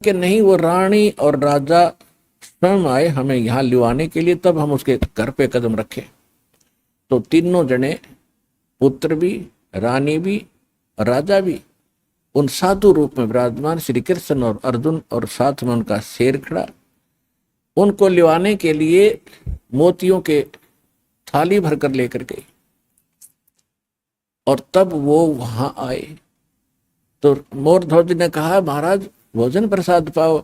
कि नहीं, वो रानी और राजा स्वयं आए हमें यहाँ लिवाने के लिए, तब हम उसके घर पे कदम रखें। तो तीनों जने, पुत्र भी, रानी भी, राजा भी, उन साधु रूप में विराजमान श्री कृष्ण और अर्जुन, और साथ में उनका शेर खड़ा, उनको लिवाने के लिए मोतियों के थाली भरकर लेकर गई। और तब वो वहां आए तो मोरध्वज ने कहा, महाराज भोजन प्रसाद पाओ।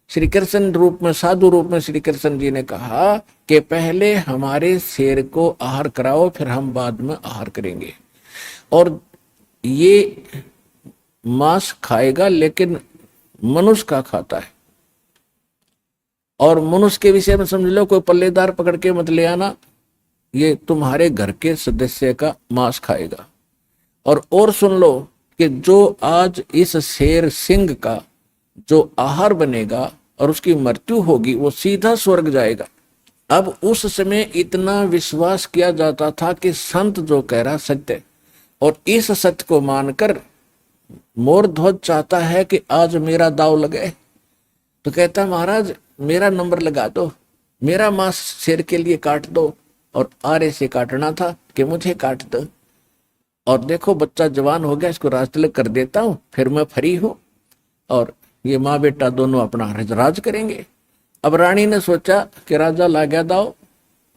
श्री कृष्ण रूप में, साधु रूप में श्री कृष्ण जी ने कहा कि पहले हमारे शेर को आहार कराओ, फिर हम बाद में आहार करेंगे। और ये मांस खाएगा लेकिन मनुष्य का खाता है, और मनुष्य के विषय में समझ लो, कोई पल्लेदार पकड़ के मत ले आना, ये तुम्हारे घर के सदस्य का मांस खाएगा। और सुन लो कि जो आज इस शेर सिंह का जो आहार बनेगा और उसकी मृत्यु होगी, वो सीधा स्वर्ग जाएगा। अब उस समय इतना विश्वास किया जाता था कि संत जो कह रहा सत्य, और इस सत्य को मानकर मोरध्वज चाहता है कि आज मेरा दाव लगे। तो कहता, महाराज मेरा नंबर लगा दो, मेरा मांस शेर के लिए काट दो, और आरे से काटना था कि मुझे काट दो, और देखो बच्चा जवान हो गया, इसको राजतिलक कर देता हूं, फिर मैं फ्री हूं, और ये माँ बेटा दोनों अपना राज करेंगे। अब रानी ने सोचा कि राजा ला गया दाव,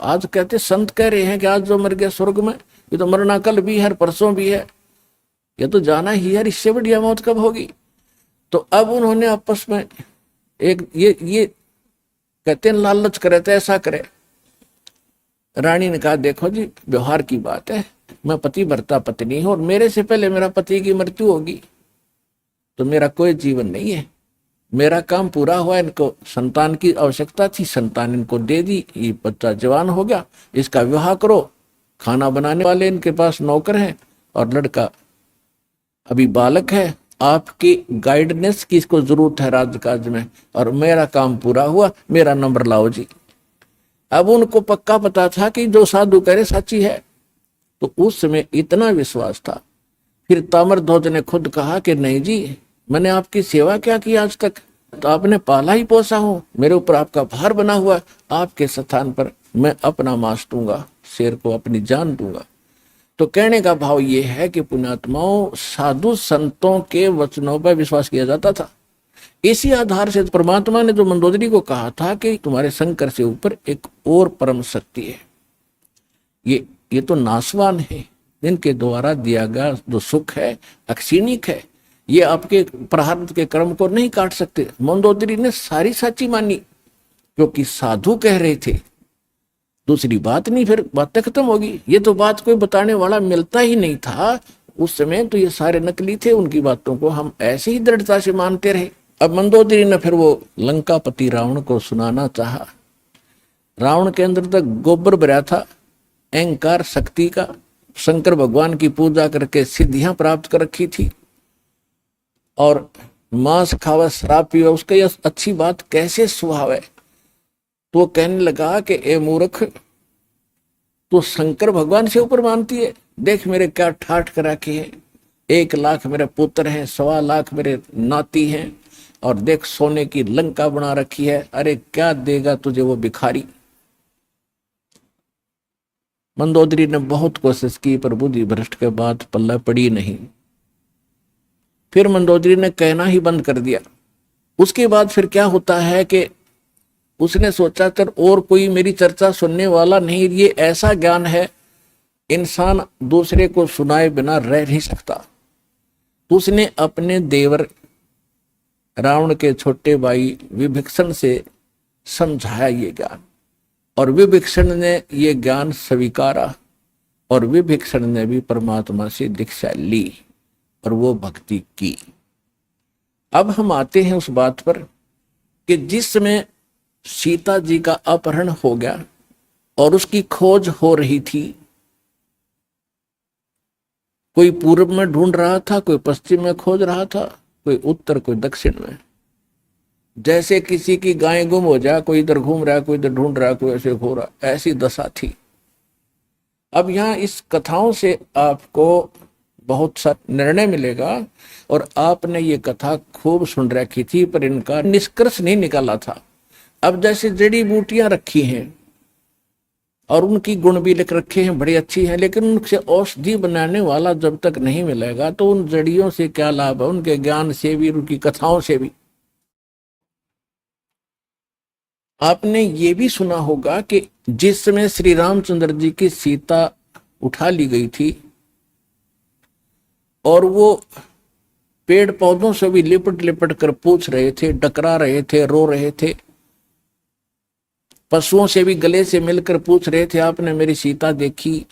आज कहते संत कह रहे हैं कि आज जो मर गया स्वर्ग में, ये तो मरना कल भी है, परसों भी है, ये तो जाना ही है, इससे बढ़िया मौत कब होगी। तो अब उन्होंने आपस में एक ये कहते हैं लालच करे तो ऐसा करे। रानी ने कहा, देखो जी व्यवहार की बात है, मैं पति भरता पत्नी हूं, और मेरे से पहले मेरा पति की मृत्यु होगी तो मेरा कोई जीवन नहीं है, मेरा काम पूरा हुआ। इनको संतान की आवश्यकता थी, संतान इनको दे दी, ये बच्चा जवान हो गया, इसका विवाह करो, खाना बनाने वाले इनके पास नौकर हैं, और लड़का अभी बालक है, आपकी गाइडेंस की इसको जरूरत है राजकाज में, और मेरा काम पूरा हुआ, मेरा नंबर लाओ जी। अब उनको पक्का पता था कि जो साधु कह रहे सच्ची है, तो उस समय इतना विश्वास था। फिर ताम्रध्वज ने खुद कहा कि नहीं जी, मैंने आपकी सेवा क्या की आज तक, तो आपने पाला ही पोसा हूं, मेरे ऊपर आपका भार बना हुआ, आपके स्थान पर मैं अपना मांस दूंगा, शेर को अपनी जान दूंगा। तो कहने का भाव ये है कि पुण्यात्माओं, साधु संतों के वचनों पर विश्वास किया जाता था। इसी आधार से परमात्मा ने जो मंदोदरी को कहा था कि तुम्हारे शंकर से ऊपर एक और परम शक्ति है, ये तो नाशवान है, इनके द्वारा दिया गया जो सुख है अक्षीणिक है, ये आपके प्रारब्ध के कर्म को नहीं काट सकते। मंदोदरी ने सारी सच्ची मानी, क्योंकि साधु कह रहे थे, दूसरी बात नहीं, फिर बातें खत्म होगी। ये तो बात कोई बताने वाला मिलता ही नहीं था उस समय, तो ये सारे नकली थे, उनकी बातों को हम ऐसे ही दृढ़ता से मानते रहे। अब मंदोदरी ने फिर वो लंकापति रावण को सुनाना चाहा। रावण के अंदर तक गोबर भरा था, अहंकार शक्ति का, शंकर भगवान की पूजा करके सिद्धियां प्राप्त कर रखी थी, और मांस खावा शराब पीवा उसका यह अच्छी बात कैसे स्वभाव है। तो वो कहने लगा कि ए मूर्ख, तो शंकर भगवान से ऊपर मानती है, देख मेरे क्या ठाठ करा के है, 1 लाख मेरे पुत्र हैं, 1.25 लाख मेरे नाती हैं, और देख सोने की लंका बना रखी है, अरे क्या देगा तुझे वो भिखारी। मंदोदरी ने बहुत कोशिश की, पर बुद्धि भ्रष्ट के बाद पल्ला पड़ी नहीं। फिर मंदोदरी ने कहना ही बंद कर दिया। उसके बाद फिर क्या होता है कि उसने सोचा कर और कोई मेरी चर्चा सुनने वाला नहीं, ये ऐसा ज्ञान है इंसान दूसरे को सुनाए बिना रह नहीं सकता। तो उसने अपने देवर रावण के छोटे भाई विभीषण से समझाया ये ज्ञान, और विभीषण ने ये ज्ञान स्वीकारा, और विभीषण ने भी परमात्मा से दीक्षा ली और वो भक्ति की। अब हम आते हैं उस बात पर कि जिस समय सीता जी का अपहरण हो गया और उसकी खोज हो रही थी, कोई पूर्व में ढूंढ रहा था, कोई पश्चिम में खोज रहा था, कोई उत्तर कोई दक्षिण में। जैसे किसी की गाय गुम हो जाए, कोई इधर घूम रहा है, कोई इधर ढूंढ रहा है, कोई ऐसे हो रहा, ऐसी दशा थी। अब यहां इस कथाओं से आपको बहुत सा निर्णय मिलेगा। और आपने ये कथा खूब सुन रखी थी पर इनका निष्कर्ष नहीं निकाला था। अब जैसे जड़ी बूटियां रखी हैं और उनकी गुण भी लिख रखे हैं, बड़ी अच्छी हैं, लेकिन उनसे औषधि बनाने वाला जब तक नहीं मिलेगा तो उन जड़ियों से क्या लाभ है, उनके ज्ञान से भी, उनकी कथाओं से भी। आपने ये भी सुना होगा कि जिस समय श्री रामचंद्र जी की सीता उठा ली गई थी और वो पेड़ पौधों से भी लिपट लिपट कर पूछ रहे थे, डकरा रहे थे, रो रहे थे, पशुओं से भी गले से मिलकर पूछ रहे थे, आपने मेरी सीता देखी।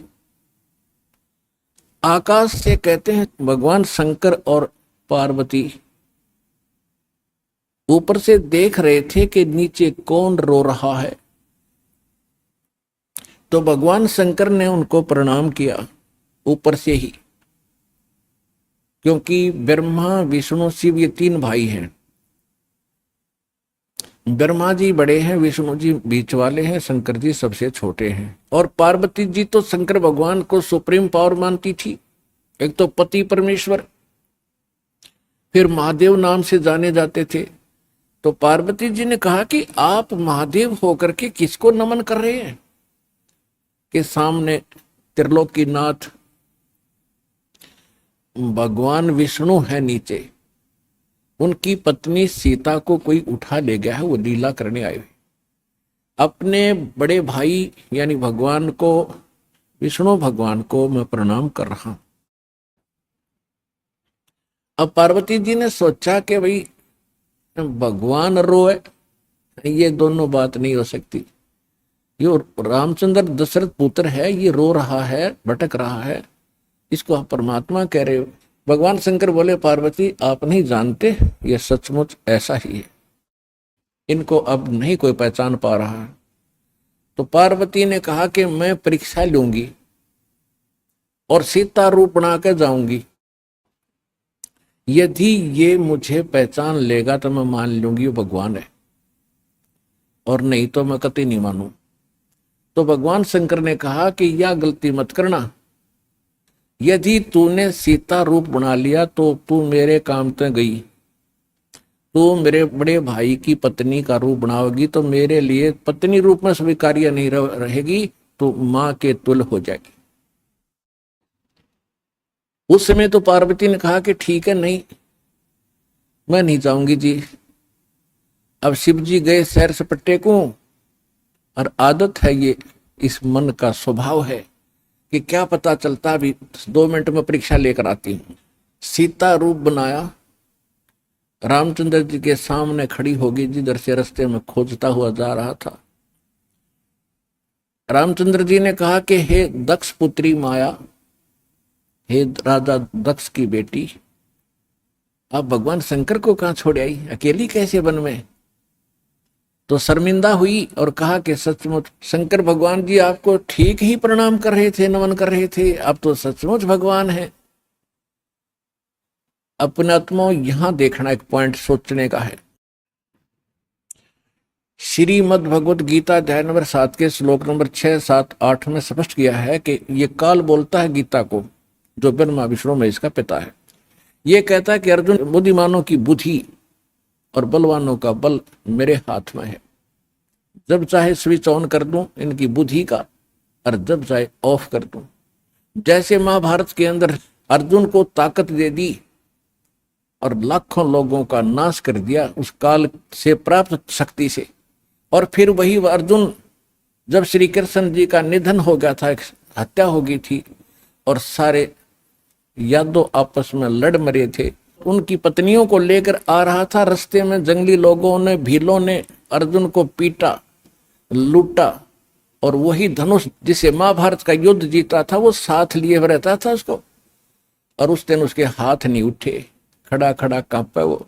आकाश से कहते हैं भगवान शंकर और पार्वती ऊपर से देख रहे थे कि नीचे कौन रो रहा है। तो भगवान शंकर ने उनको प्रणाम किया ऊपर से ही, क्योंकि ब्रह्मा विष्णु शिव ये तीन भाई हैं। ब्रह्मा जी बड़े हैं, विष्णु जी बीच वाले हैं, शंकर जी सबसे छोटे हैं। और पार्वती जी तो शंकर भगवान को सुप्रीम पावर मानती थी, एक तो पति परमेश्वर, फिर महादेव नाम से जाने जाते थे। तो पार्वती जी ने कहा कि आप महादेव होकर के किसको नमन कर रहे हैं, कि सामने त्रिलोकीनाथ भगवान विष्णु है, नीचे उनकी पत्नी सीता को कोई उठा ले गया है, वो लीला करने आए हुए। अपने बड़े भाई यानी भगवान को, विष्णु भगवान को मैं प्रणाम कर रहा हूं। अब पार्वती जी ने सोचा कि भाई भगवान रोए, ये दोनों बात नहीं हो सकती। ये रामचंद्र दशरथ पुत्र है, ये रो रहा है, भटक रहा है, इसको आप परमात्मा कह रहे हो। भगवान शंकर बोले पार्वती आप नहीं जानते, ये सचमुच ऐसा ही है, इनको अब नहीं कोई पहचान पा रहा है। तो पार्वती ने कहा कि मैं परीक्षा लूंगी और सीता रूप बना के जाऊंगी, यदि ये मुझे पहचान लेगा तो मैं मान लूंगी वो भगवान है, और नहीं तो मैं कतई नहीं मानू। तो भगवान शंकर ने कहा कि यह गलती मत करना, यदि तूने सीता रूप बना लिया तो तू मेरे काम तो गई, तू मेरे बड़े भाई की पत्नी का रूप बनाओगी तो मेरे लिए पत्नी रूप में स्वीकार्य नहीं रहेगी, तो मां के तुल हो जाएगी। उस समय तो पार्वती ने कहा कि ठीक है, नहीं मैं नहीं जाऊंगी जी। अब शिव जी गए सैर सपट्टे को, और आदत है ये, इस मन का स्वभाव है कि क्या पता चलता, भी 2 मिनट में परीक्षा लेकर आती हूं। सीता रूप बनाया, रामचंद्र जी के सामने खड़ी होगी, जिधर से रास्ते में खोजता हुआ जा रहा था। रामचंद्र जी ने कहा कि हे दक्ष पुत्री माया, हे राजा दक्ष की बेटी, आप भगवान शंकर को कहां छोड़ आई, अकेली कैसे वन में। तो शर्मिंदा हुई और कहा कि सचमुच शंकर भगवान जी आपको ठीक ही प्रणाम कर रहे थे, नमन कर रहे थे, आप तो सचमुच भगवान हैं। अपने आत्मा यहां देखना एक पॉइंट सोचने का है। श्रीमद् भगवत गीता अध्याय नंबर 7 के श्लोक नंबर 6, 7, 8 में स्पष्ट किया है कि ये काल बोलता है गीता को, जो ब्रह्मा विष्णु महेश का पिता है। ये कहता है कि अर्जुन, बुद्धिमानों की बुद्धि और बलवानों का बल मेरे हाथ में है, जब चाहे स्विच ऑन कर दूं इनकी बुद्धि का, और जब चाहे ऑफ कर दूं। जैसे महाभारत के अंदर अर्जुन को ताकत दे दी और लाखों लोगों का नाश कर दिया उस काल से प्राप्त शक्ति से, और फिर वही अर्जुन जब श्री कृष्ण जी का निधन हो गया था, हत्या हो गई थी, और सारे यादव आपस में लड़ मरे थे, उनकी पत्नियों को लेकर आ रहा था, रास्ते में जंगली लोगों ने, भीलों ने अर्जुन को पीटा, लूटा, और वही धनुष जिसे महाभारत का युद्ध जीता था वो साथ लिए रहता था उसको, और उस दिन उसके हाथ नहीं उठे, खड़ा खड़ा कांपा वो।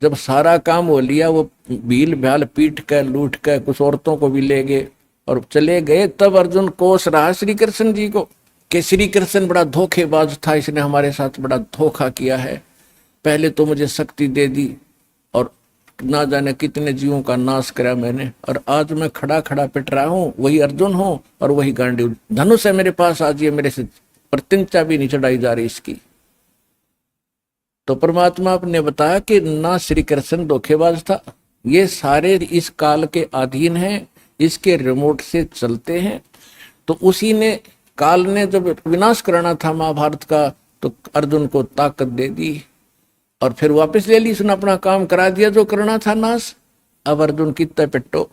जब सारा काम हो लिया, वो भील भ्याल पीट कर लूट कर कुछ औरतों को भी ले गए और चले गए, तब अर्जुन कोस रहा श्री कृष्ण जी को कि श्री कृष्ण बड़ा धोखेबाज था, इसने हमारे साथ बड़ा धोखा किया है, पहले तो मुझे शक्ति दे दी और ना जाने कितने जीवों का नाश करा मैंने, और आज मैं खड़ा खड़ा पिट रहा हूं, वही अर्जुन हूं और वही गांडी धनुष है मेरे पास, आज ये मेरे से प्रतिंचा भी नहीं चढ़ाई जा रही इसकी। तो परमात्मा ने बताया कि ना श्री कृष्ण धोखेबाज था, ये सारे इस काल के अधीन हैं, इसके रिमोट से चलते हैं। तो उसी ने, काल ने जब विनाश करना था महाभारत का, तो अर्जुन को ताकत दे दी और फिर वापस ले ली, उसने अपना काम करा दिया जो करना था नाश। अब अर्जुन कितना पिट्टो।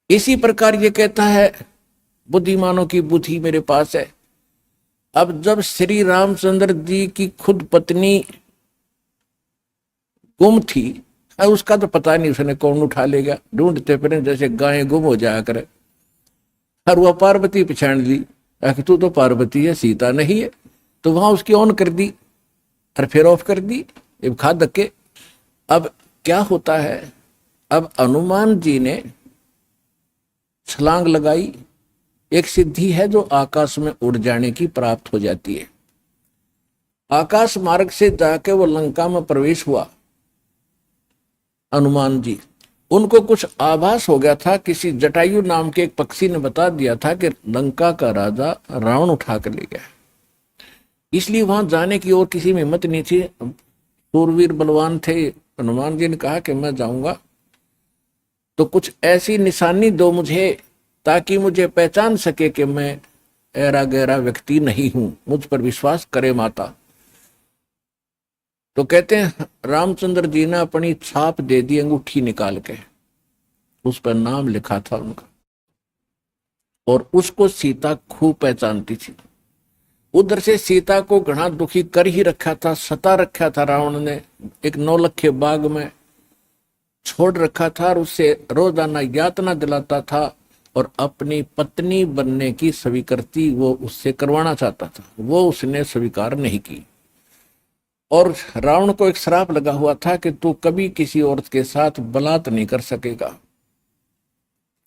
इसी प्रकार ये कहता है बुद्धिमानों की बुद्धि मेरे पास है। अब जब श्री रामचंद्र जी की खुद पत्नी गुम थी, उसका तो पता नहीं उसने कौन उठा लेगा, ढूंढते फिर जैसे गायें गुम हो जाया करे। और वह पार्वती पहचान ली, तू तो पार्वती है, सीता नहीं है। तो वहां उसकी ऑन कर दी और फिर ऑफ कर दी, खा धक्के। अब क्या होता है, अब हनुमान जी ने छलांग लगाई। एक सिद्धि है जो आकाश में उड़ जाने की प्राप्त हो जाती है। आकाश मार्ग से जाके वो लंका में प्रवेश हुआ हनुमान जी। उनको कुछ आभास हो गया था, किसी जटायु नाम के एक पक्षी ने बता दिया था कि लंका का राजा रावण उठा कर ले गया। इसलिए वहां जाने की और किसी में हिम्मत नहीं थी। सूरवीर बलवान थे। हनुमान जी ने कहा कि मैं जाऊंगा तो कुछ ऐसी निशानी दो मुझे, ताकि मुझे पहचान सके कि मैं ऐरा गहरा व्यक्ति नहीं हूं, मुझ पर विश्वास करे माता। तो कहते हैं रामचंद्र जी ने अपनी छाप दे दी, अंगूठी निकाल के, उस पर नाम लिखा था उनका, और उसको सीता खूब पहचानती थी। उधर से सीता को घना दुखी कर ही रखा था, सता रखा था रावण ने, एक नौलखे बाग में छोड़ रखा था और उससे रोजाना यातना दिलाता था और अपनी पत्नी बनने की स्वीकृति वो उससे करवाना चाहता था। वो उसने स्वीकार नहीं की और रावण को एक श्राप लगा हुआ था कि तू कभी किसी औरत के साथ बलात् नहीं कर सकेगा।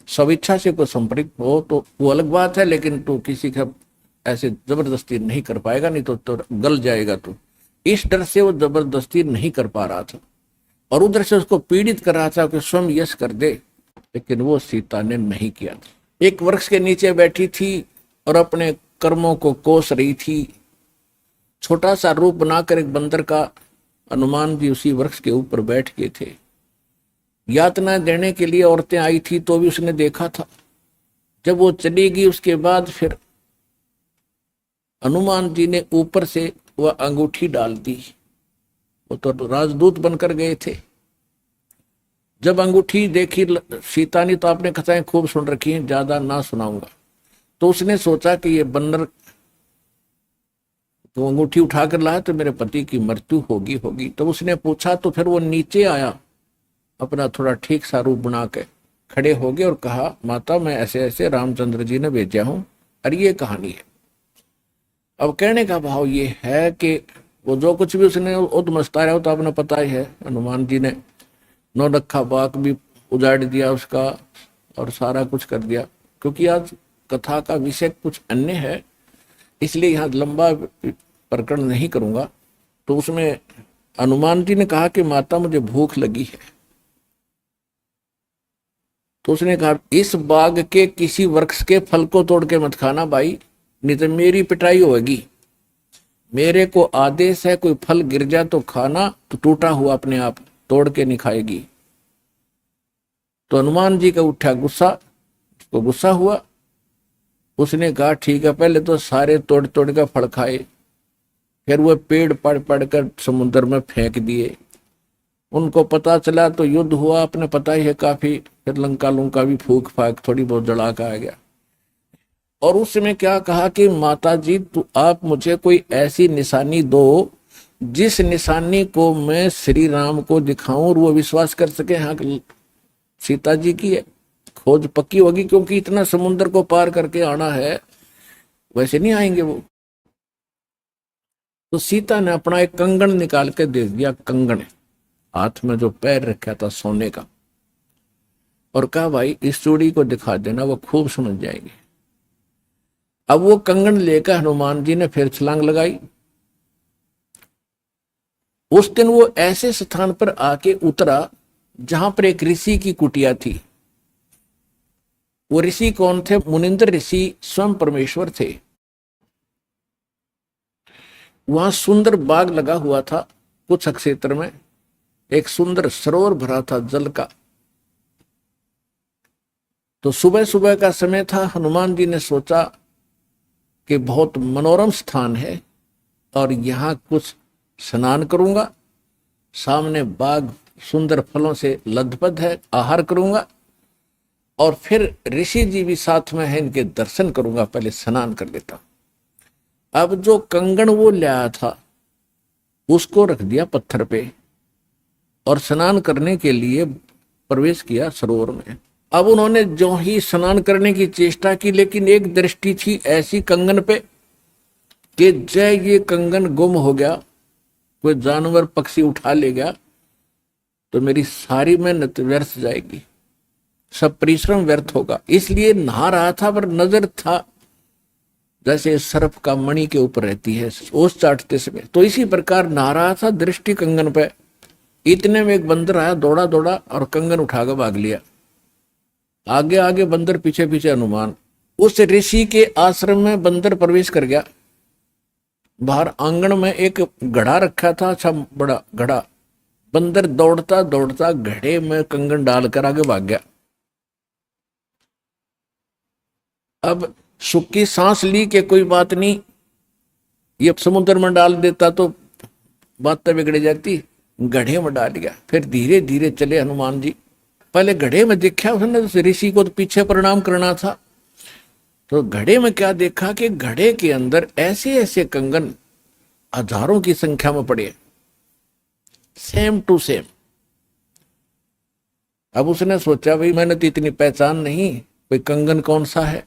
स्वेच्छा से कोई संपर्क हो तो वो अलग बात है, लेकिन तू किसी का ऐसे जबरदस्ती नहीं कर पाएगा, नहीं तो गल जाएगा तू। इस डर से वो जबरदस्ती नहीं कर पा रहा था और उधर से उसको पीड़ित कर रहा था कि स्वयं यश कर दे, लेकिन वो सीता ने नहीं किया था। एक वृक्ष के नीचे बैठी थी और अपने कर्मों को कोस रही थी। छोटा सा रूप बनाकर एक बंदर का हनुमान जी उसी वृक्ष के ऊपर बैठ गए थे। यातना देने के लिए औरतें आई थी तो भी उसने देखा था। जब वो चली गई उसके बाद फिर हनुमान जी ने ऊपर से वह अंगूठी डाल दी। वो तो राजदूत बनकर गए थे। जब अंगूठी देखी सीता ने, तो आपने कथाएं खूब सुन रखी हैं, ज्यादा ना सुनाऊंगा, तो उसने सोचा कि ये बंदर तो अंगूठी उठा कर लाया तो मेरे पति की मृत्यु होगी। तो उसने पूछा, तो फिर वो नीचे आया, अपना थोड़ा ठीक सा रूप बना के खड़े हो गए और कहा, माता मैं ऐसे ऐसे रामचंद्र जी ने भेजा हूं और ये कहानी है। अब कहने का भाव ये है कि वो जो कुछ भी उसने उद्मस्ता रहा तो आपने पता ही है, हनुमान जी ने नौलखा बाग भी उजाड़ दिया उसका और सारा कुछ कर दिया। क्योंकि आज कथा का विषय कुछ अन्य है, इसलिए यहाँ लंबा प्रकरण नहीं करूंगा। तो उसमें हनुमान जी ने कहा कि माता मुझे भूख लगी है। तो उसने कहा, इस बाग के किसी वृक्ष के फल को तोड़ के मत खाना भाई, नहीं तो मेरी पिटाई होगी। मेरे को आदेश है, कोई फल गिर जाए तो खाना, तो टूटा हुआ अपने आप, तोड़ के नहीं खाएगी। तो हनुमान जी का उठा गुस्सा, उसको गुस्सा हुआ। उसने कहा ठीक है, पहले तो सारे तोड़ तोड़ कर फल खाए, फिर वो पेड़ पड़ पड़ कर समुद्र में फेंक दिए। उनको पता चला तो युद्ध हुआ, अपने पता ही है काफी। फिर लंका लुंका भी फूक फाक थोड़ी बहुत जला का आ गया। और उस समय क्या कहा कि माता जी तो आप मुझे कोई ऐसी निशानी दो जिस निशानी को मैं श्री राम को दिखाऊं और वो विश्वास कर सके हाँ सीता जी की है, खोज पक्की होगी। क्योंकि इतना समुद्र को पार करके आना है, वैसे नहीं आएंगे वो। तो सीता ने अपना एक कंगन निकाल के दे दिया, कंगन हाथ में जो पैर रखा था सोने का, और कहा भाई इस चूड़ी को दिखा देना, वो खूब समझ जाएगी। अब वो कंगन लेकर हनुमान जी ने फिर छलांग लगाई। उस दिन वो ऐसे स्थान पर आके उतरा जहां पर एक ऋषि की कुटिया थी। वो ऋषि कौन थे? मुनिंद्र ऋषि स्वयं परमेश्वर थे। वहां सुंदर बाग लगा हुआ था, कुछ क्षेत्र में एक सुंदर सरोवर भरा था जल का। तो सुबह सुबह का समय था, हनुमान जी ने सोचा कि बहुत मनोरम स्थान है और यहाँ कुछ स्नान करूंगा, सामने बाग सुंदर फलों से लदपद है, आहार करूंगा और फिर ऋषि जी भी साथ में है, इनके दर्शन करूंगा, पहले स्नान कर लेता हूं। अब जो कंगन वो लाया था उसको रख दिया पत्थर पे और स्नान करने के लिए प्रवेश किया सरोवर में। अब उन्होंने जो ही स्नान करने की चेष्टा की, लेकिन एक दृष्टि थी ऐसी कंगन पे कि जय ये कंगन गुम हो गया, कोई जानवर पक्षी उठा ले गया तो मेरी सारी मेहनत व्यर्थ जाएगी, सब परिश्रम व्यर्थ होगा। इसलिए नहा रहा था पर नजर था जैसे सर्प का मणि के ऊपर रहती है ओस चाटते समय, तो इसी प्रकार नहा रहा था, दृष्टि कंगन पे। इतने में एक बंदर आया, दौड़ा दौड़ा और कंगन उठाकर भाग लिया। आगे आगे बंदर, पीछे पीछे हनुमान। उस ऋषि के आश्रम में बंदर प्रवेश कर गया। बाहर आंगन में एक घड़ा रखा था, अच्छा बड़ा घड़ा। बंदर दौड़ता दौड़ता घड़े में कंगन डालकर आगे भाग गया। अब सुखी सांस ली कि कोई बात नहीं, ये समुद्र में डाल देता तो बात तो बिगड़ जाती, घड़े में डाल गया। फिर धीरे धीरे चले हनुमान जी। पहले घड़े में देखा उसने, ऋषि को तो पीछे प्रणाम करना था, तो घड़े में क्या देखा कि घड़े के अंदर ऐसे ऐसे कंगन हजारों की संख्या में पड़े, सेम टू सेम। अब उसने सोचा भाई मैंने तो इतनी पहचान नहीं, कोई कंगन कौन सा है।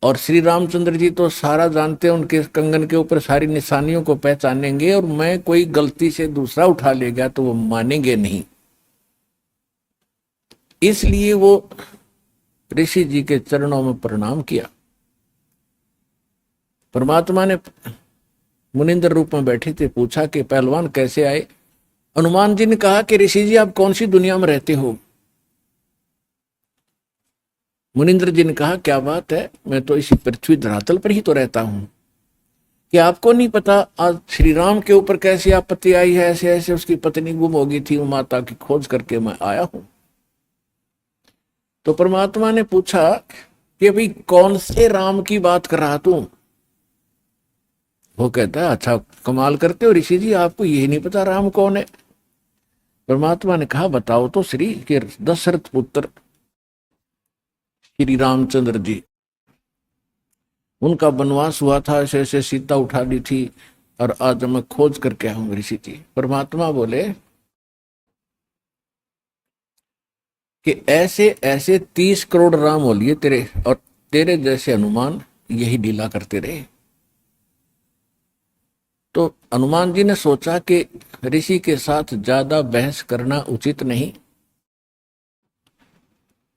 और श्री रामचंद्र जी तो सारा जानते हैं, उनके कंगन के ऊपर सारी निशानियों को पहचानेंगे, और मैं कोई गलती से दूसरा उठा ले गया तो वो मानेंगे नहीं। इसलिए वो ऋषि जी के चरणों में प्रणाम किया। परमात्मा ने मुनिंद्र रूप में बैठे थे, पूछा कि पहलवान कैसे आए। हनुमान जी ने कहा कि ऋषि जी आप कौन सी दुनिया में रहते हो। मुनिंद्र जी ने कहा क्या बात है, मैं तो इसी पृथ्वी धरातल पर ही तो रहता हूं, कि आपको नहीं पता आज श्री राम के ऊपर कैसी आपत्ति आई है, ऐसे ऐसे उसकी पत्नी गुम हो गई थी, वो माता की खोज करके मैं आया हूं। तो परमात्मा ने पूछा कि भाई कौन से राम की बात कर रहा तू। वो कहता है अच्छा कमाल करते हो ऋषि जी, आपको यही नहीं पता राम कौन है। परमात्मा ने कहा बताओ तो श्री, के दशरथ पुत्र श्री रामचंद्र जी, उनका वनवास हुआ था, ऐसे ऐसे सीता उठा ली थी और आज मैं खोज करके आऊंगा ऋषि जी। परमात्मा बोले कि ऐसे ऐसे 30 करोड़ राम हो लिए तेरे, और तेरे जैसे हनुमान यही लीला करते रहे। तो हनुमान जी ने सोचा कि ऋषि के साथ ज्यादा बहस करना उचित नहीं,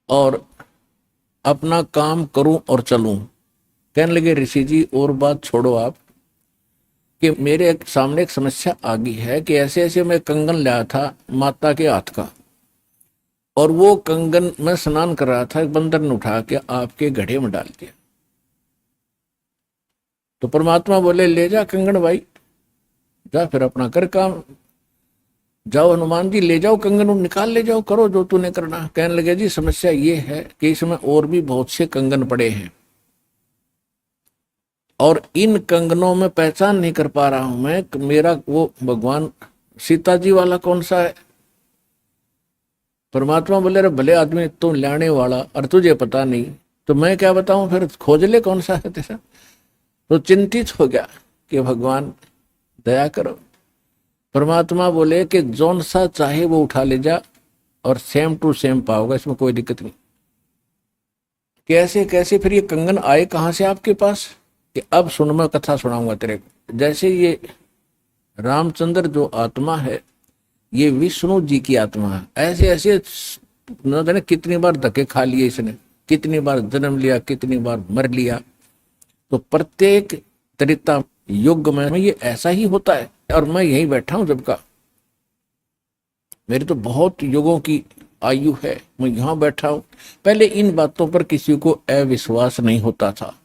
और अपना काम करूं और चलूं। कहने लगे ऋषि जी और बात छोड़ो आप, कि मेरे सामने एक समस्या आ गई है कि ऐसे ऐसे मैं कंगन लाया था माता के हाथ का, और वो कंगन में स्नान कर रहा था, एक बंदर ने उठा के आपके घड़े में डाल दिया। तो परमात्मा बोले ले जा कंगन भाई, जा फिर अपना कर काम, जाओ हनुमान जी ले जाओ कंगन, निकाल ले जाओ, करो जो तूने करना। कहने लगे जी समस्या ये है कि इसमें और भी बहुत से कंगन पड़े हैं, और इन कंगनों में पहचान नहीं कर पा रहा हूं मैं, मेरा वो भगवान सीता जी वाला कौन सा है। परमात्मा बोले अरे भले आदमी तू लाने वाला और तुझे पता नहीं, तो मैं क्या बताऊं, फिर खोज ले कौन सा है तेरा। तो चिंतित हो गया कि भगवान दया करो। परमात्मा बोले कि जौन सा चाहे वो उठा ले जा और सेम टू सेम पाओगे, इसमें कोई दिक्कत नहीं। कैसे कैसे फिर ये कंगन आए कहां से आपके पास, कि अब सुन, मैं कथा सुनाऊंगा तेरे को। जैसे ये रामचंद्र जो आत्मा है ये विष्णु जी की आत्मा है, ऐसे ऐसे न जाने कितनी बार धक्के खा लिए इसने, कितनी बार जन्म लिया, कितनी बार मर लिया। तो प्रत्येक त्रेता युग में ये ऐसा ही होता है, और मैं यहीं बैठा हूं जब का, मेरी तो बहुत युगों की आयु है, मैं यहां बैठा हूं। पहले इन बातों पर किसी को अविश्वास नहीं होता था।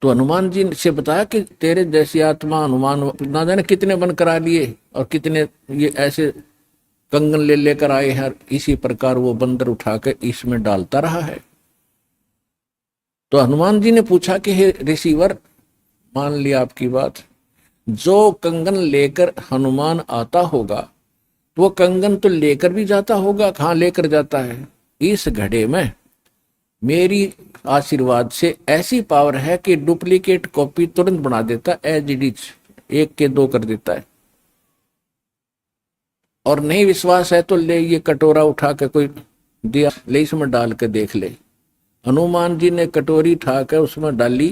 तो हनुमान जी से बताया कि तेरे जैसी आत्मा हनुमान ना जाने कितने बन करा लिए और कितने ये ऐसे कंगन ले लेकर आए हैं, इसी प्रकार वो बंदर उठा के इसमें डालता रहा है। तो हनुमान जी ने पूछा कि हे ऋषिवर, मान लिया आपकी बात, जो कंगन लेकर हनुमान आता होगा तो वो कंगन तो लेकर भी जाता होगा, कहाँ लेकर जाता है, इस घड़े में मेरी आशीर्वाद से ऐसी पावर है कि डुप्लीकेट कॉपी तुरंत बना देता, एज इट इज, एक के दो कर देता है। और नहीं विश्वास है तो ले ये कटोरा उठा के कोई दिया, ले इसमें डाल के देख ले। हनुमान जी ने कटोरी उठा कर उसमें डाली,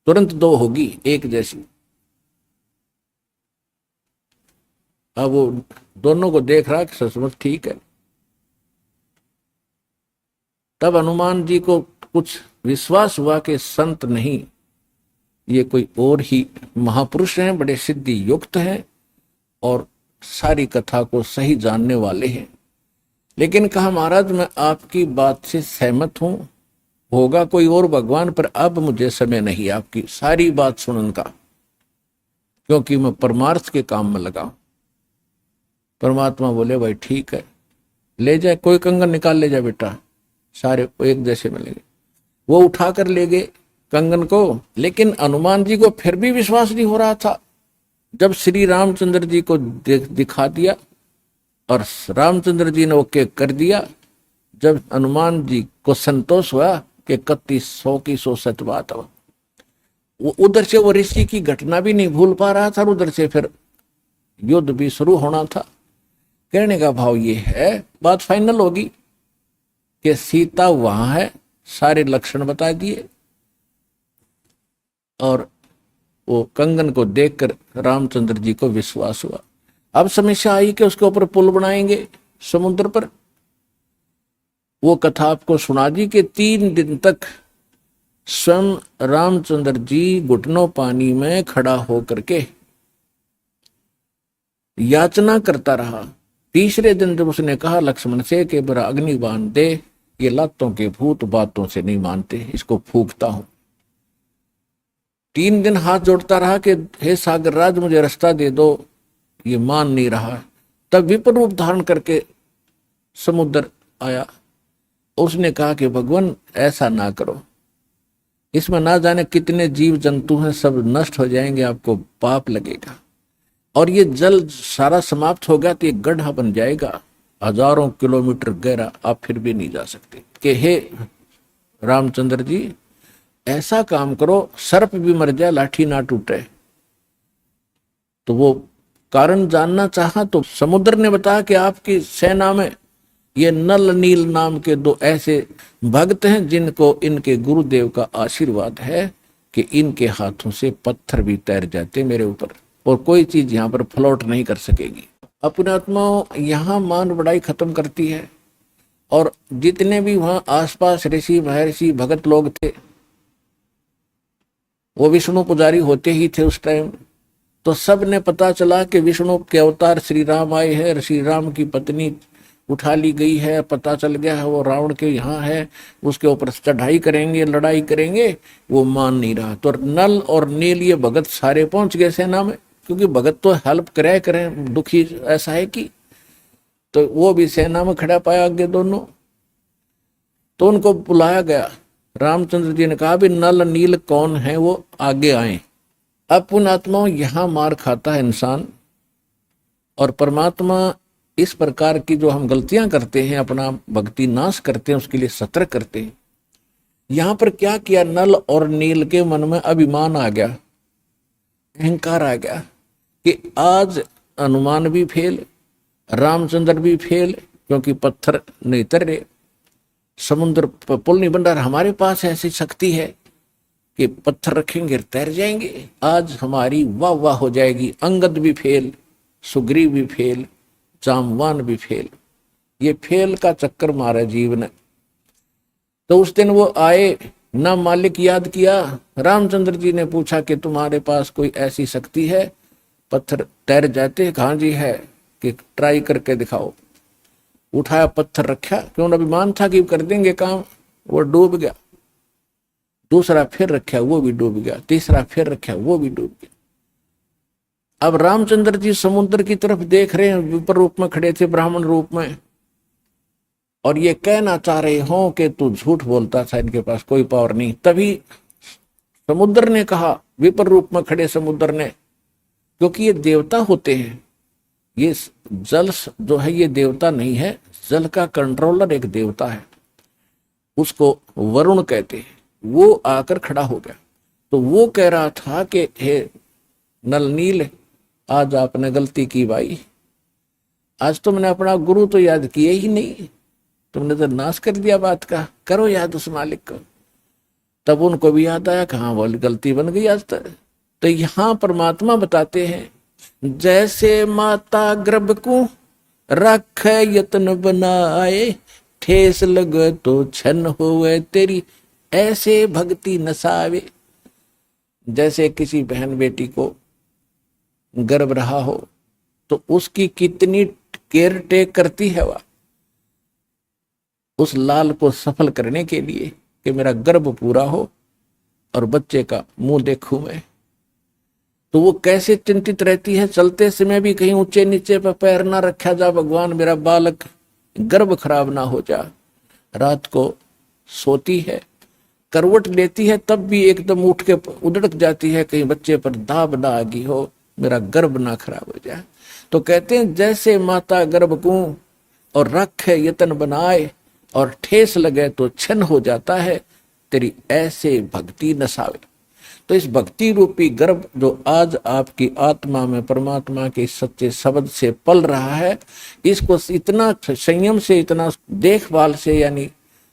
तुरंत दो होगी एक जैसी। अब वो दोनों को देख रहा कि सचमुच ठीक है। तब हनुमान जी को कुछ विश्वास हुआ कि संत नहीं, ये कोई और ही महापुरुष हैं, बड़े सिद्धि युक्त हैं और सारी कथा को सही जानने वाले हैं। लेकिन कहा महाराज मैं आपकी बात से सहमत हूं, होगा कोई और भगवान, पर अब मुझे समय नहीं आपकी सारी बात सुनने का, क्योंकि मैं परमार्थ के काम में लगा हूं। परमात्मा बोले भाई ठीक है, ले जाए, कोई कंगन निकाल ले जाए बेटा, सारे एक जैसे मिलेंगे। वो उठाकर ले गए कंगन को, लेकिन हनुमान जी को फिर भी विश्वास नहीं हो रहा था। जब श्री रामचंद्र जी को दिखा दिया और रामचंद्र जी ने ओके कर दिया, जब हनुमान जी को संतोष हुआ कि 3100 की 100 सच बात हो, वो उधर से वो ऋषि की घटना भी नहीं भूल पा रहा था, उधर से फिर युद्ध भी शुरू होना था। कहने का भाव ये है, बात फाइनल होगी कि सीता वहां है, सारे लक्षण बता दिए, और वो कंगन को देखकर रामचंद्र जी को विश्वास हुआ। अब समस्या आई कि उसके ऊपर पुल बनाएंगे समुद्र पर। वो कथा आपको सुना दी कि 3 दिन तक स्वयं रामचंद्र जी घुटनों पानी में खड़ा होकर के याचना करता रहा। तीसरे दिन जब उसने कहा लक्ष्मण से कि बड़ा अग्नि बांध दे, ये लातों के भूत बातों से नहीं मानते, इसको फूंकता हूं। 3 दिन हाथ जोड़ता रहा कि हे सागर राज मुझे रास्ता दे दो, ये मान नहीं रहा। तब विप्र रूप धारण करके समुद्र आया, उसने कहा कि भगवान ऐसा ना करो, इसमें ना जाने कितने जीव जंतु हैं, सब नष्ट हो जाएंगे, आपको पाप लगेगा, और ये जल सारा समाप्त हो गया तो ये गड्ढा बन जाएगा 1000 किलोमीटर गहरा, आप फिर भी नहीं जा सकते। कि हे रामचंद्र जी ऐसा काम करो, सर्प भी मर जाए लाठी ना टूटे। तो वो कारण जानना चाहा तो समुद्र ने बताया कि आपकी सेना में ये नल नील नाम के 2 ऐसे भक्त हैं जिनको इनके गुरुदेव का आशीर्वाद है कि इनके हाथों से पत्थर भी तैर जाते मेरे ऊपर, और कोई चीज यहाँ पर फ्लोट नहीं कर सकेगी। अपने आत्मा यहाँ मान बढ़ाई खत्म करती है, और जितने भी वहां आसपास ऋषि महर्षि भगत लोग थे, वो विष्णु पुजारी होते ही थे उस टाइम। तो सब ने पता चला कि विष्णु के अवतार श्री राम आए हैं, श्री राम की पत्नी उठा ली गई है, पता चल गया है वो रावण के यहाँ है, उसके ऊपर चढ़ाई करेंगे, लड़ाई करेंगे। वो मान नहीं रहा, तो नल और नील ये भगत सारे पहुंच गए सेना में, क्योंकि भगत तो हेल्प करें, दुखी ऐसा है कि, तो वो भी सेना में खड़ा पाया आगे दोनों। तो उनको बुलाया गया, रामचंद्र जी ने कहा भी नल नील कौन है वो आगे आए। अब पुण्यात्माओं यहाँ मार खाता है इंसान, और परमात्मा इस प्रकार की जो हम गलतियां करते हैं, अपना भक्ति नाश करते हैं, उसके लिए सतर्क करते हैं। यहां पर क्या किया, नल और नील के मन में अभिमान आ गया, अहंकार आ गया कि आज हनुमान भी फेल, रामचंद्र भी फेल, क्योंकि पत्थर नहीं तैरे, समुद्र पुल नहीं बन रहा, हमारे पास ऐसी शक्ति है कि पत्थर रखेंगे तैर जाएंगे, आज हमारी वाह वाह हो जाएगी। अंगद भी फेल, सुग्रीव भी फेल, जामवान भी फेल, ये फेल का चक्कर मारा जीव ने। तो उस दिन वो आए ना, मालिक याद किया, रामचंद्र जी ने पूछा कि तुम्हारे पास कोई ऐसी शक्ति है पत्थर तैर जाते? कहाँ जी है, कि ट्राई करके दिखाओ। उठाया पत्थर रखा, क्यों अभिमान था कि कर देंगे काम, वो डूब गया। दूसरा फिर रखा वो भी डूब गया, तीसरा फिर रखा वो भी डूब गया। अब रामचंद्र जी समुद्र की तरफ देख रहे हैं, विपर रूप में खड़े थे, ब्राह्मण रूप में, और ये कहना चाह रहे हो कि तू झूठ बोलता था, इनके पास कोई पावर नहीं। तभी समुद्र ने कहा, विपर रूप में खड़े समुद्र ने, क्योंकि ये देवता होते हैं, ये जल जो है ये देवता नहीं है, जल का कंट्रोलर एक देवता है, उसको वरुण कहते हैं। वो आकर खड़ा हो गया, तो वो कह रहा था कि हे नल नील, आज आपने गलती की भाई, आज तुमने अपना गुरु तो याद किया ही नहीं, तुमने तो नाश कर दिया बात का, करो याद उस मालिक को। तब उनको भी याद आया कि हाँ बोल गलती बन गई आज तक। तो यहाँ परमात्मा बताते हैं, जैसे माता गर्भ को रख यत्न बनाए, ठेस लग तो छन होवे तेरी, ऐसे भक्ति नसावे। जैसे किसी बहन बेटी को गर्भ रहा हो तो उसकी कितनी केयर टेक करती है वह, उस लाल को सफल करने के लिए कि मेरा गर्भ पूरा हो और बच्चे का मुंह देखूं मैं। तो वो कैसे चिंतित रहती है, चलते समय भी कहीं ऊंचे नीचे पर पैर ना रखा जा, भगवान मेरा बालक गर्भ खराब ना हो जा। रात को सोती है, करवट लेती है, तब भी एकदम उठ के उधड़क जाती है, कहीं बच्चे पर दाब ना आ गई हो, मेरा गर्भ ना खराब हो जाए। तो कहते हैं जैसे माता गर्भ को और रखे यतन बनाए, और ठेस लगे तो छन हो जाता है, तेरी ऐसे भक्ति नसावे। तो इस भक्ति रूपी गर्भ जो आज आपकी आत्मा में परमात्मा के सच्चे शब्द से पल रहा है, इसको इतना संयम से, इतना देखभाल से, यानी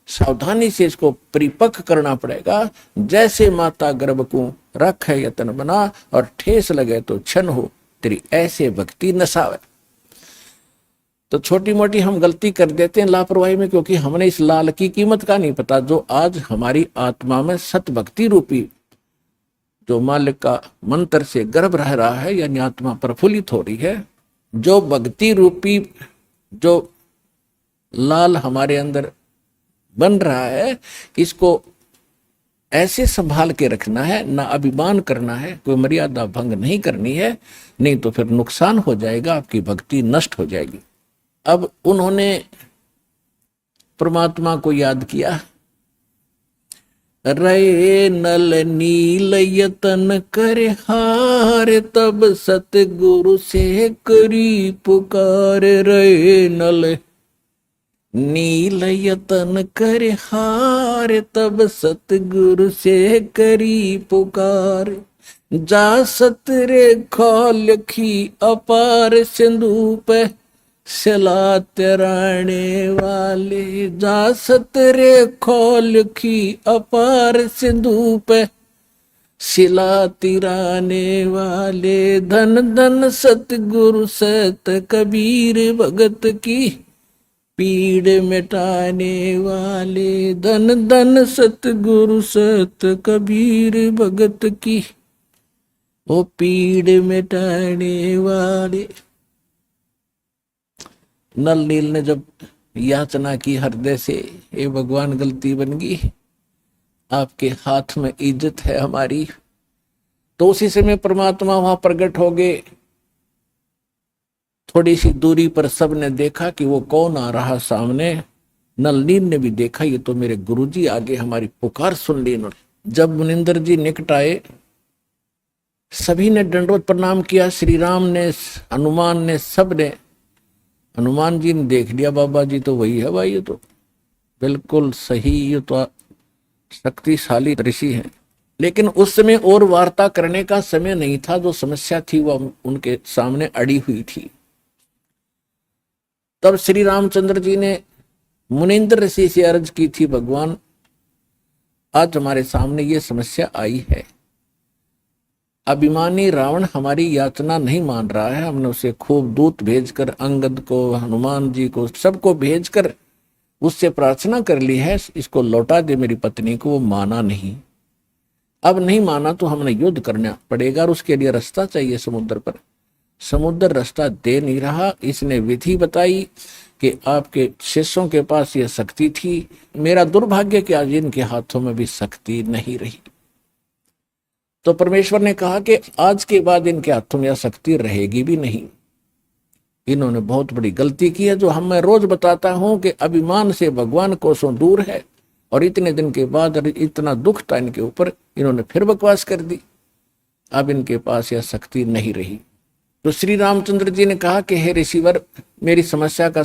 सावधानी से इसको परिपक्व करना पड़ेगा। जैसे माता गर्भ को रख है यतन बना, और ठेस लगे तो छन हो, तेरी ऐसे भक्ति नसावे। तो छोटी मोटी हम गलती कर देते हैं लापरवाही में, क्योंकि हमने इस लाल की कीमत का नहीं पता, जो आज हमारी आत्मा में सत भक्ति रूपी जो मालिक का मंत्र से गर्भ रह रहा है, यानी आत्मा प्रफुल्लित हो रही है, जो भक्ति रूपी जो लाल हमारे अंदर बन रहा है, इसको ऐसे संभाल के रखना है, ना अभिमान करना है, कोई मर्यादा भंग नहीं करनी है, नहीं तो फिर नुकसान हो जाएगा, आपकी भक्ति नष्ट हो जाएगी। अब उन्होंने परमात्मा को याद किया, रे नल नील यतन करे हार, तब सतगुरु से करी पुकार। रे नल नील यतन करे हार, तब सतगुरु से करी पुकार। जा सतरे खोल खी अपार सिंधु पे, सिला तिराने वाले। जा सतरे खोल खी अपार सिंधु पे, सिला तिराने वाले। धन धन सतगुरु सत कबीर भगत की, पीड़ मिटाने वाले। धन धन सतगुरु सत कबीर भगत की, वो पीड़ मिटाने वाले। नल नील ने जब याचना की हृदय से, ये भगवान गलती बन गई, आपके हाथ में इज्जत है हमारी, तो उसी समय परमात्मा वहां प्रकट हो गए। थोड़ी सी दूरी पर सबने देखा कि वो कौन आ रहा सामने। नल नील ने भी देखा, ये तो मेरे गुरुजी आगे हमारी पुकार सुन ली इन्होंने। जब मुनिंदर जी निकट आए, सभी ने दंडवत प्रणाम किया, श्री राम ने, हनुमान ने, सब ने। हनुमान जी ने देख लिया, बाबा जी तो वही है भाई, ये तो बिल्कुल सही, ये तो शक्तिशाली ऋषि है। लेकिन उस समय और वार्ता करने का समय नहीं था, जो समस्या थी वह उनके सामने अड़ी हुई थी। तब श्री रामचंद्र जी ने मुनिंद्र ऋषि से अर्ज की थी, भगवान आज हमारे सामने ये समस्या आई है, अभिमानी रावण हमारी याचना नहीं मान रहा है। हमने उसे खूब दूत भेजकर, अंगद को, हनुमान जी को, सबको भेजकर उससे प्रार्थना कर ली है, इसको लौटा दे मेरी पत्नी को। वो माना नहीं, अब नहीं माना तो हमने युद्ध करना पड़ेगा, और उसके लिए रास्ता चाहिए समुद्र पर। समुद्र रास्ता दे नहीं रहा। इसने विधि बताई कि आपके शिष्यों के पास यह शक्ति थी, मेरा दुर्भाग्य कि आज इनके हाथों में भी शक्ति नहीं रही। तो परमेश्वर ने कहा कि आज के बाद इनके हाथों में यह शक्ति रहेगी भी नहीं। इन्होंने बहुत बड़ी गलती की है, जो मैं रोज बताता हूं कि अभिमान से भगवान कोसों दूर है, और इतने दिन के बाद इतना दुख था इनके ऊपर, इन्होंने फिर बकवास कर दी। अब इनके पास यह शक्ति नहीं रही। तो श्री रामचंद्र जी ने कहा कि हे ऋषिवर, मेरी समस्या का